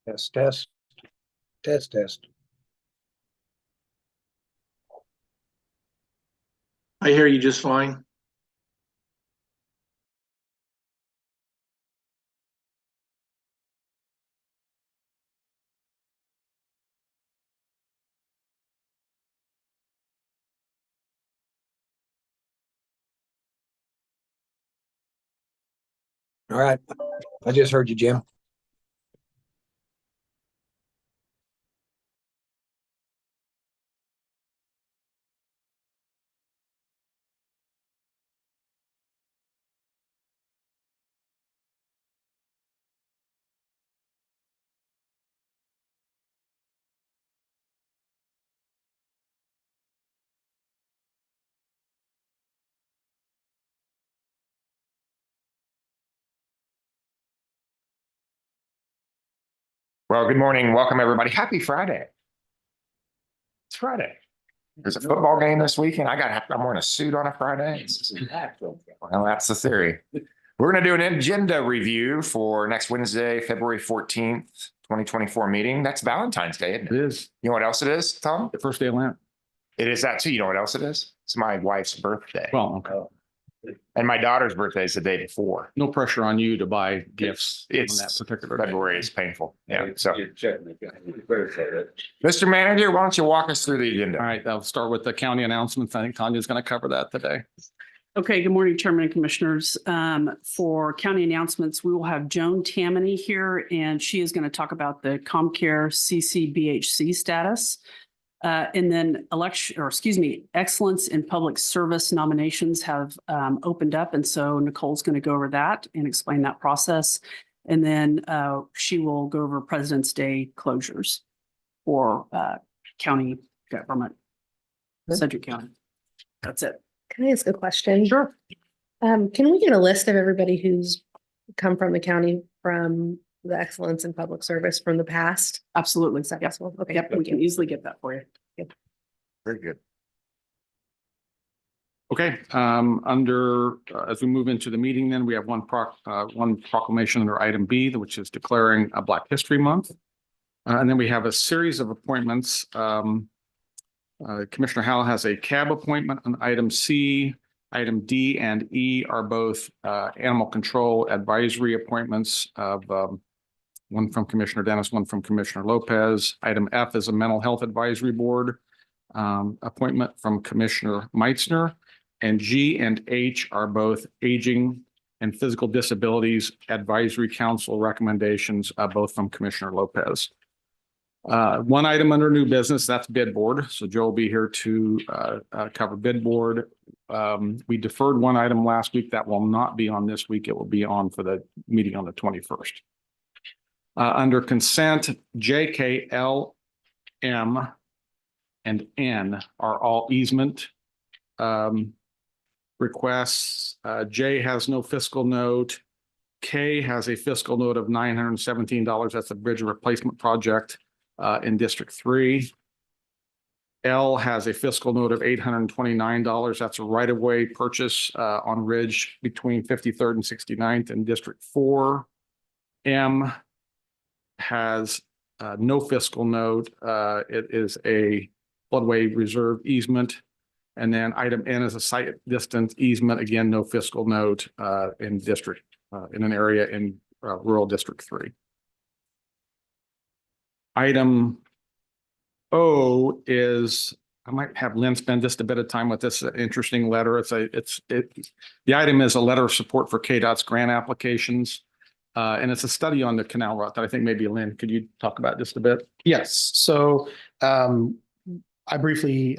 Test, test, test, test. I hear you just fine. All right. I just heard you, Jim. Well, good morning. Welcome, everybody. Happy Friday. It's Friday. There's a football game this weekend. I'm wearing a suit on a Friday. Well, that's the theory. We're going to do an agenda review for next Wednesday, February 14th, 2024 meeting. That's Valentine's Day, isn't it? It is. You know what else it is, Tom? The first day of Lent. It is that too. You know what else it is? It's my wife's birthday. Well, okay. And my daughter's birthday is the day before. No pressure on you to buy gifts on that It's particular day. February is painful. Yeah. So, Mr. Manager, why don't you walk us through the agenda? All right, I'll start with the county announcements. I think Tanya's going to cover that today. Okay, good morning, Chairman and Commissioners. For county announcements, we will have Joan Tammany here, and she is going to talk about the ComCare CCBHC status. And then excellence in public service nominations have opened up. And so Nicole's going to go over that and explain that process. And then she will go over President's Day closures for county government, Sedgwick County. That's it. Can I ask a question? Sure. Can we get a list of everybody who's come from the county from the excellence in public service from the past? Absolutely. Is that Yep. possible? Okay. Yep, we can easily get that for you. Very good. Okay, as we move into the meeting, then we have one proclamation under item B, which is declaring a Black History Month. And then we have a series of appointments. Commissioner Howell has a cab appointment on item C. Item D and E are both animal control advisory appointments of one from Commissioner Dennis, one from Commissioner Lopez. Item F is a mental health advisory board appointment from Commissioner Meitzner. And G and H are both aging and physical disabilities advisory council recommendations, both from Commissioner Lopez. One item under new business, that's bid board. So Joe will be here to cover bid board. We deferred one item last week that will not be on this week. It will be on for the meeting on the 21st. Under consent, J, K, L, M, and N are all easement requests. J has no fiscal note. K has a fiscal note of $917. That's a bridge replacement project in District 3. L has a fiscal note of $829. That's a right-of-way purchase on Ridge between 53rd and 69th in District 4. M has no fiscal note. It is a floodway reserve easement. And then item N is a site distance easement. Again, no fiscal note in an area in rural District 3. Item O is, I might have Lynn spend just a bit of time with this interesting letter. The item is a letter of support for KDOT's grant applications. And it's a study on the canal route that I think maybe Lynn, could you talk about just a bit? Yes. So I briefly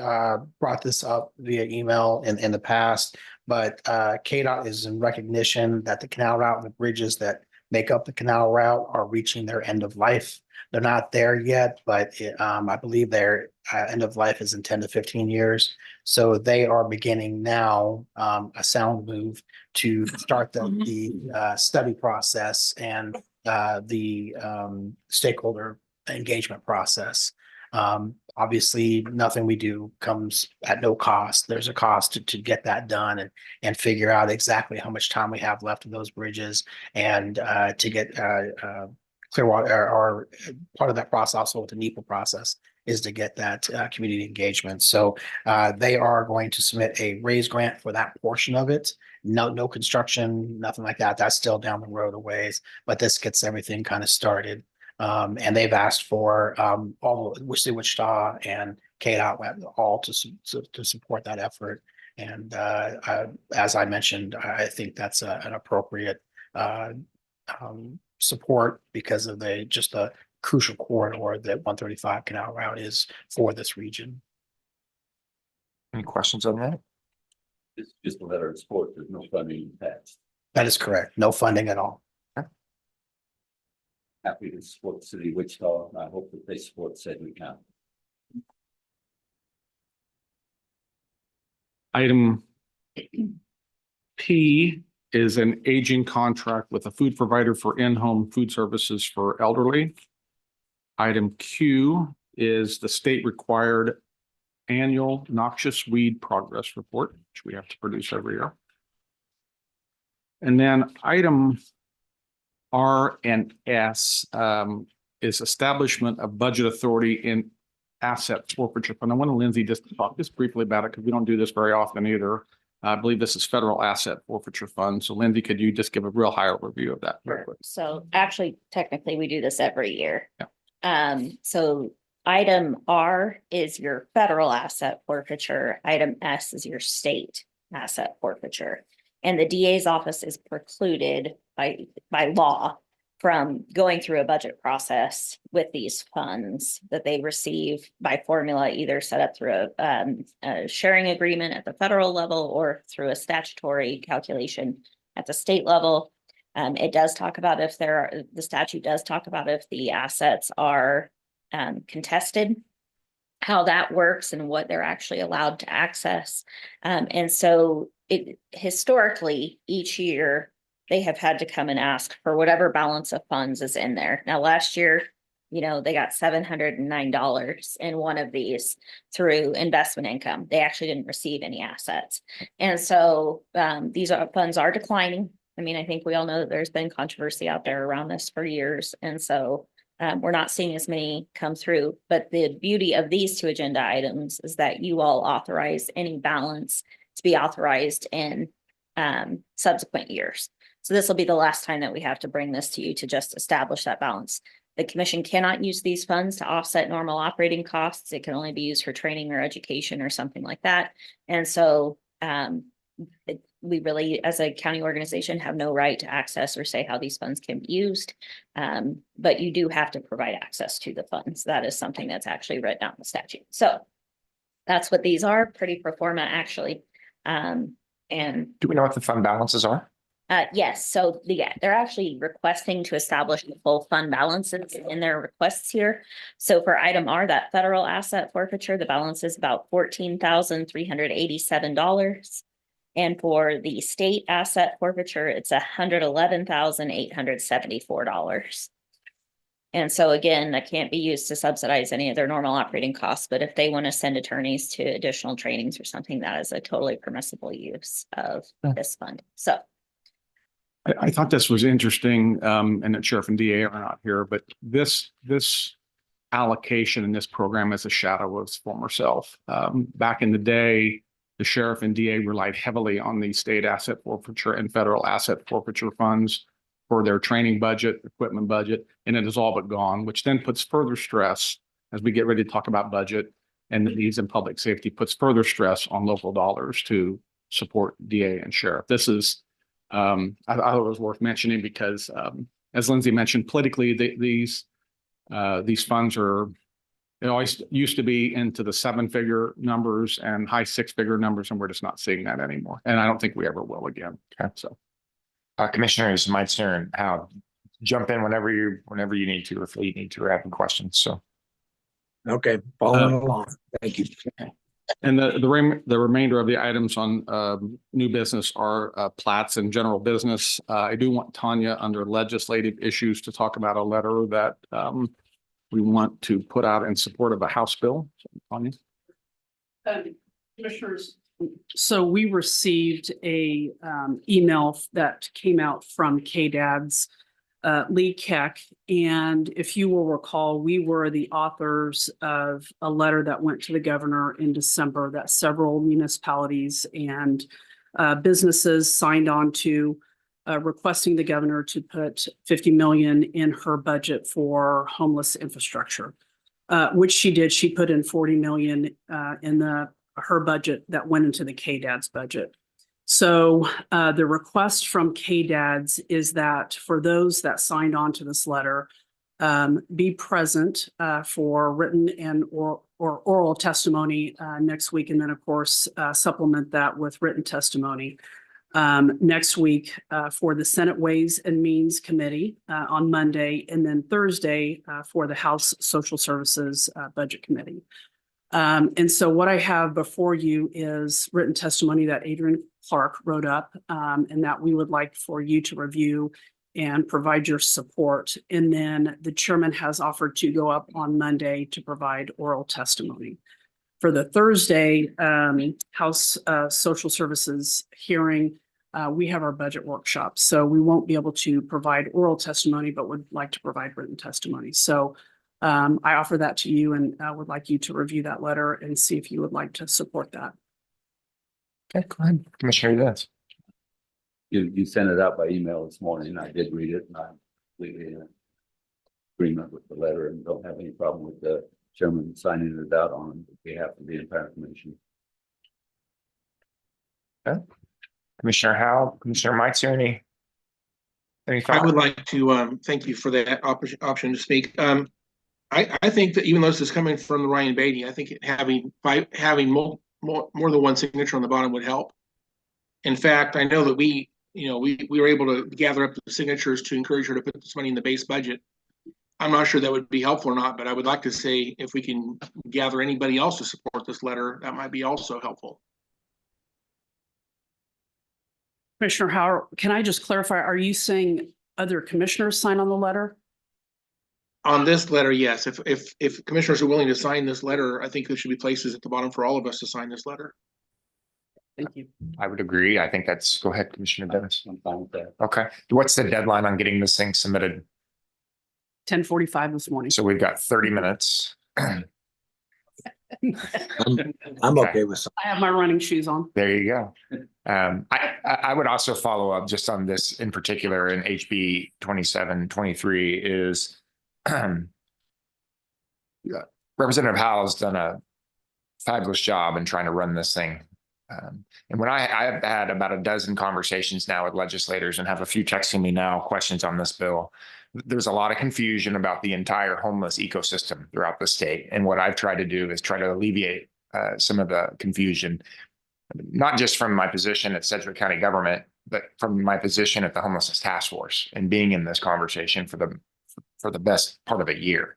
brought this up via email in the past, but KDOT is in recognition that the canal route and the bridges that make up the canal route are reaching their end of life. They're not there yet, but I believe their end of life is in 10 to 15 years. So they are beginning now a sound move to start the study process and the stakeholder engagement process. Obviously, nothing we do comes at no cost. There's a cost to get that done and figure out exactly how much time we have left of those bridges and to get Clearwater are part of that process, also with the NEPA process, is to get that community engagement. So they are going to submit a raise grant for that portion of it. No construction, nothing like that. That's still down the road a ways, but this gets everything kind of started. And they've asked for all Wichita and KDOT all to support that effort. And as I mentioned, I think that's an appropriate support because of the crucial corridor that 135 Canal Route is for this region. Any questions on that? It's just a letter of support. There's no funding attached. That is correct. No funding at all. Happy to support the city of Wichita. And I hope that they support Sedgwick County. Item P is an aging contract with a food provider for in-home food services for elderly. Item Q is the state required annual noxious weed progress report, which we have to produce every year. And then item R and S is establishment of budget authority in asset forfeiture fund. I want Lindsay just to talk just briefly about it because we don't do this very often either. I believe this is federal asset forfeiture fund. So Lindsay, could you just give a real high overview of that? real quick? So actually, technically, we do this every year. Yeah. So item R is your federal asset forfeiture. Item S is your state asset forfeiture. And the DA's office is precluded by law from going through a budget process with these funds that they receive by formula, either set up through a sharing agreement at the federal level or through a statutory calculation at the state level. It does talk about if the statute does talk about if the assets are contested, how that works and what they're actually allowed to access. And so historically, each year, they have had to come and ask for whatever balance of funds is in there. Now, last year, they got $709 in one of these through investment income. They actually didn't receive any assets. And so these funds are declining. I mean, I think we all know that there's been controversy out there around this for years. And so we're not seeing as many come through. But the beauty of these two agenda items is that you all authorize any balance to be authorized in subsequent years. So this will be the last time that we have to bring this to you to just establish that balance. The commission cannot use these funds to offset normal operating costs. It can only be used for training or education or something like that. And so we really, as a county organization, have no right to access or say how these funds can be used. But you do have to provide access to the funds. That is something that's actually written out in the statute. So that's what these are, pretty pro forma, actually. And Do we know what the fund balances are? yes, so they're actually requesting to establish the full fund balances in their requests here. So for item R, that federal asset forfeiture, the balance is about $14,387. And for the state asset forfeiture, it's $111,874. And so again, that can't be used to subsidize any of their normal operating costs, but if they want to send attorneys to additional trainings or something, that is a totally permissible use of this fund. So. I thought this was interesting, and the sheriff and DA are not here, but this allocation in this program is a shadow of its former self. Back in the day, the sheriff and DA relied heavily on the state asset forfeiture and federal asset forfeiture funds for their training budget, equipment budget, and it is all but gone, which then puts further stress as we get ready to talk about budget and the needs in public safety, puts further stress on local dollars to support DA and sheriff. This is I thought it was worth mentioning because, as Lindsay mentioned, politically, these funds are, it always used to be into the 7-figure numbers and high 6-figure numbers, and we're just not seeing that anymore. And I don't think we ever will again. Okay. So, Commissioners Meitzner and Howe, jump in whenever you need to, if you need to, or have any questions. So, Okay, following along. Thank you. and the remainder of the items on new business are plats and general business. I do want Tanya under legislative issues to talk about a letter that we want to put out in support of a House bill. So, Tanya. Commissioners, so we received a email that came out from KDAD's Lee Keck. And if you will recall, we were the authors of a letter that went to the governor in December that several municipalities and businesses signed on to, requesting the governor to put 50 million in her budget for homeless infrastructure, which she did. She put in 40 million in her budget that went into the KDAD's budget. So the request from KDAD's is that for those that signed on to this letter, be present for written and or oral testimony next week, and then of course supplement that with written testimony next week for the Senate Ways and Means Committee on Monday, and then Thursday for the House Social Services Budget Committee. And so what I have before you is written testimony that Adrian Clark wrote up, and that we would like for you to review and provide your support. And then the chairman has offered to go up on Monday to provide oral testimony. For the Thursday House Social Services hearing, we have our budget workshop. So we won't be able to provide oral testimony, but would like to provide written testimony. So I offer that to you, and I would like you to review that letter and see if you would like to support that. Okay, go ahead, Commissioner Dennis. You sent it out by email this morning. I did read it and I'm completely in agreement with the letter and don't have any problem with the chairman signing it out on behalf of the entire commission. Okay. Commissioner Howell, Commissioner Mike, any I thoughts? would like to thank you for that option to speak. I think that even though this is coming from the Ryan Beatty, I think having more than one signature on the bottom would help. In fact, I know that we were able to gather up the signatures to encourage her to put this money in the base budget. I'm not sure that would be helpful or not, but I would like to say if we can gather anybody else to support this letter, that might be also helpful. Commissioner Howard, can I just clarify, are you saying other commissioners sign on the letter? On this letter, yes. If commissioners are willing to sign this letter, I think there should be places at the bottom for all of us to sign this letter. Thank you. I would agree. I think that's, go ahead, Commissioner Dennis. I'm fine with that. Okay, what's the deadline on getting this thing submitted? 10:45 this morning. So we've got 30 minutes. I'm okay with some. I have my running shoes on. There you go. I would also follow up just on this in particular in HB 2723 is Representative Howell's done a fabulous job in trying to run this thing. And when I've had about a dozen conversations now with legislators and have a few texting me now questions on this bill, there's a lot of confusion about the entire homeless ecosystem throughout the state. And what I've tried to do is try to alleviate some of the confusion, not just from my position at Sedgwick County government, but from my position at the Homelessness Task Force and being in this conversation for the best part of a year.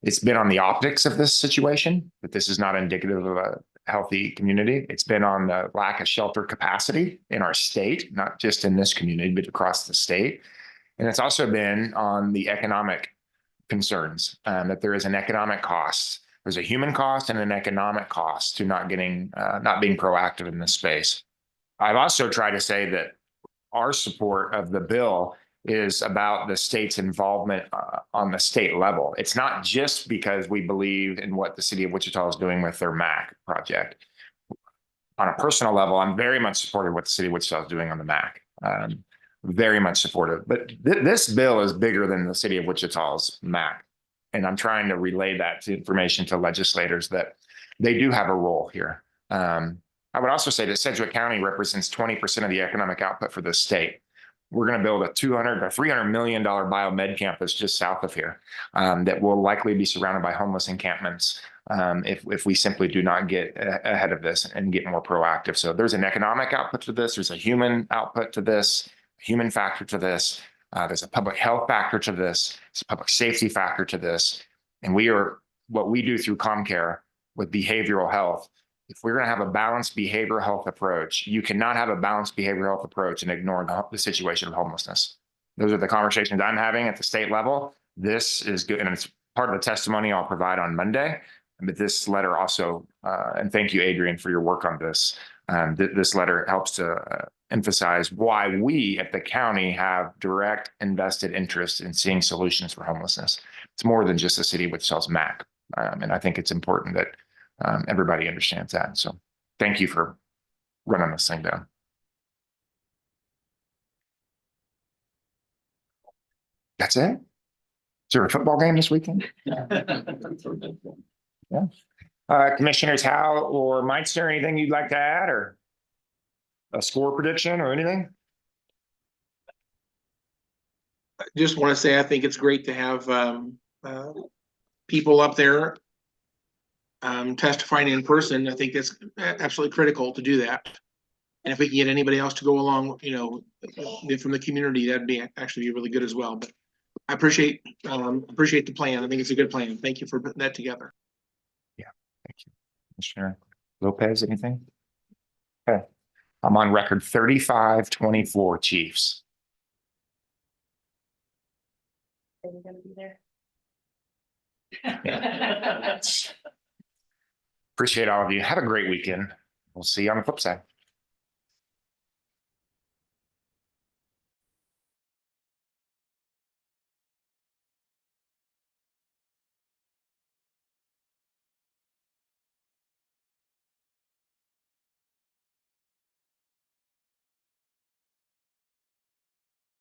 It's been on the optics of this situation, that this is not indicative of a healthy community. It's been on the lack of shelter capacity in our state, not just in this community, but across the state. And it's also been on the economic concerns, that there is an economic cost. There's a human cost and an economic cost to not being proactive in this space. I've also tried to say that our support of the bill is about the state's involvement on the state level. It's not just because we believe in what the city of Wichita is doing with their MAC project. On a personal level, I'm very much supportive of what the city of Wichita is doing on the MAC. Very much supportive. But this bill is bigger than the city of Wichita's MAC. And I'm trying to relay that information to legislators that they do have a role here. I would also say that Sedgwick County represents 20% of the economic output for the state. We're going to build a $300 million biomed campus just south of here that will likely be surrounded by homeless encampments if we simply do not get ahead of this and get more proactive. So there's an economic output to this. There's a human output to this, human factor to this. There's a public health factor to this. It's a public safety factor to this. And what we do through ComCare with behavioral health, if we're going to have a balanced behavioral health approach, you cannot have a balanced behavioral health approach and ignore the situation of homelessness. Those are the conversations I'm having at the state level. This is good. And it's part of the testimony I'll provide on Monday. But this letter also, and thank you, Adrian, for your work on this. This letter helps to emphasize why we at the county have direct invested interest in seeing solutions for homelessness. It's more than just a city which sells Mac. And I think it's important that everybody understands that. So thank you for running this thing down. That's it? Is there a football game this weekend? Yeah. Commissioners Howe or Meister, anything you'd like to add, or a score prediction or anything? Just want to say, I think it's great to have people up there testifying in person. I think that's absolutely critical to do that. And if we can get anybody else to go along, you know, from the community, that'd be actually be really good as well. But I appreciate the plan. I think it's a good plan. Thank you for putting that together. Yeah, thank you. Commissioner Lopez, anything? Okay, I'm on record 35-24 Chiefs. Are we gonna be there? Appreciate all of you. Have a great weekend. We'll see you on the flip side.